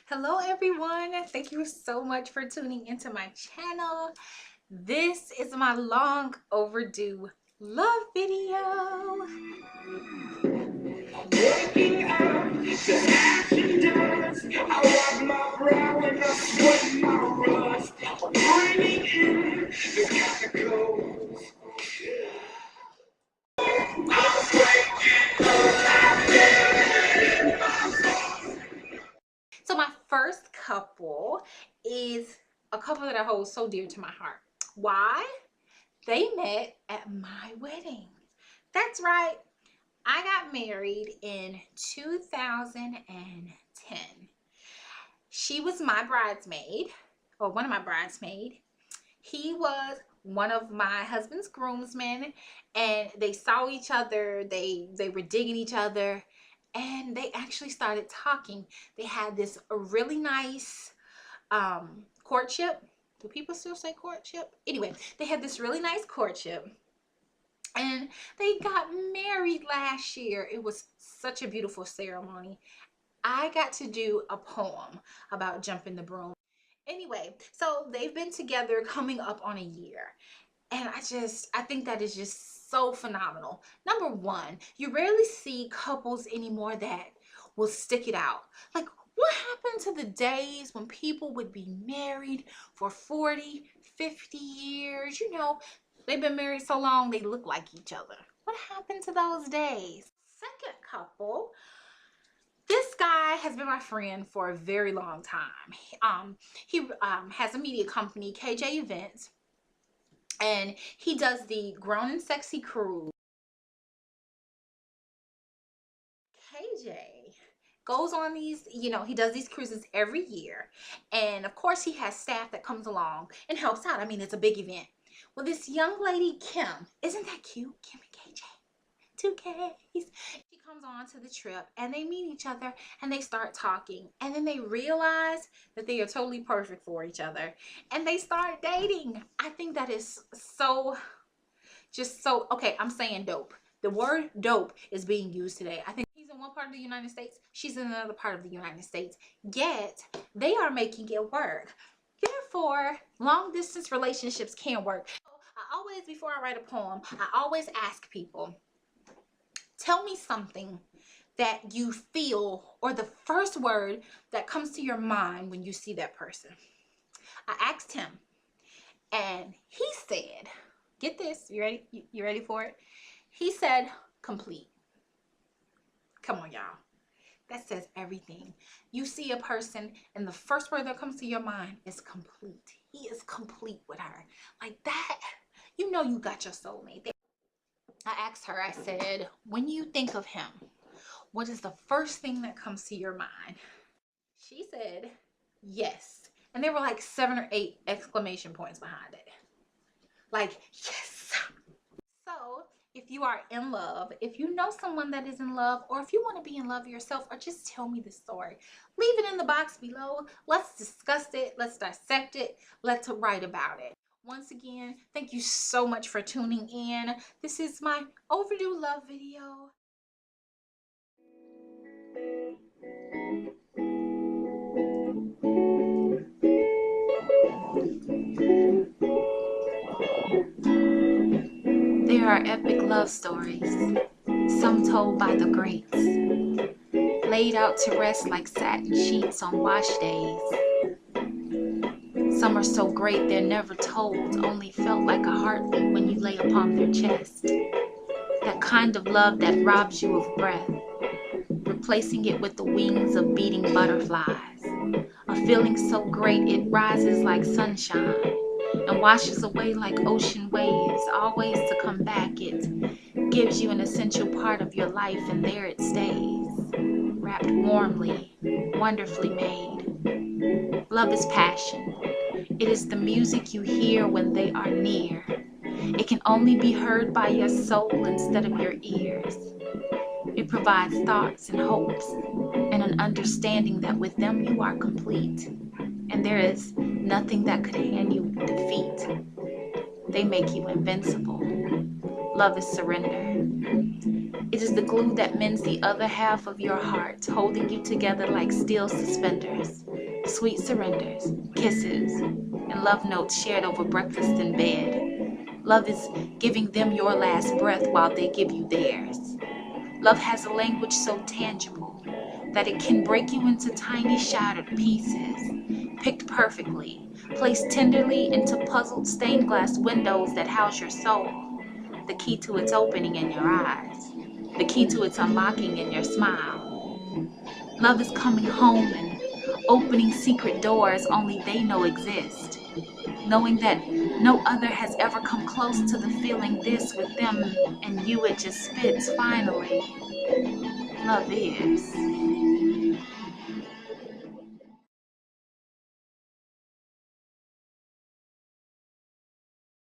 Hello everyone, thank you so much for tuning into my channel. This is my long overdue love video. Waking up to ashen dust, I wipe my brow and I sweat my rust. Breathing in the chemicals. So my first couple is a couple that I hold so dear to my heart. Why? They met at my wedding. That's right. I got married in 2010. She was my bridesmaid, or one of my bridesmaids. He was one of my husband's groomsmen, and they saw each other. They were digging each other, and they actually started talking. They had this really nice courtship. Do people still say courtship? Anyway, they had this really nice courtship. And they got married last year. It was such a beautiful ceremony. I got to do a poem about jumping the broom. Anyway, so they've been together coming up on a year. And I think that is just so phenomenal. Number one, you rarely see couples anymore that will stick it out. Like, what happened to the days when people would be married for 40, 50 years? You know, they've been married so long, they look like each other. What happened to those days? Second couple, this guy has been my friend for a very long time. He has a media company, KJ Events, and he does the Grown and Sexy cruise. KJ goes on these, he does these cruises every year. And of course, he has staff that comes along and helps out. I mean, it's a big event. Well, this young lady, Kim, isn't that cute? Kim and KJ. 2Ks. She comes on to the trip and they meet each other and they start talking, and then they realize that they are totally perfect for each other and they start dating. I think that is so okay. I'm saying dope. The word dope is being used today. I think he's in one part of the United States, she's in another part of the United States, yet they are making it work. Therefore, long distance relationships can work. I always, before I write a poem, I always ask people, tell me something that you feel, or the first word that comes to your mind when you see that person. I asked him, and he said, get this, you ready? You ready for it? He said, complete. Come on, y'all. That says everything. You see a person, and the first word that comes to your mind is complete. He is complete with her. Like that, you know you got your soulmate there. I asked her, I said, when you think of him, what is the first thing that comes to your mind? She said, yes. And there were like 7 or 8 exclamation points behind it. Like, yes. So, if you are in love, if you know someone that is in love, or if you want to be in love yourself, or just tell me the story, leave it in the box below. Let's discuss it. Let's dissect it. Let's write about it. Once again, thank you so much for tuning in. This is my overdue love video. There are epic love stories, some told by the greats, laid out to rest like satin sheets on wash days. Some are so great they're never told, only felt like a heartbeat when you lay upon their chest. That kind of love that robs you of breath, replacing it with the wings of beating butterflies. A feeling so great it rises like sunshine and washes away like ocean waves, always to come back. It gives you an essential part of your life, and there it stays, wrapped warmly, wonderfully made. Love is passion. It is the music you hear when they are near. It can only be heard by your soul instead of your ears. It provides thoughts and hopes and an understanding that with them you are complete, and there is nothing that could hand you defeat. They make you invincible. Love is surrender. It is the glue that mends the other half of your heart, holding you together like steel suspenders. Sweet surrenders, kisses, and love notes shared over breakfast in bed. Love is giving them your last breath while they give you theirs. Love has a language so tangible that it can break you into tiny shattered pieces, picked perfectly, placed tenderly into puzzled stained glass windows that house your soul. The key to its opening in your eyes, the key to its unlocking in your smile. Love is coming home and opening secret doors only they know exist, knowing that no other has ever come close to the feeling this with them and you it just fits finally. Love is.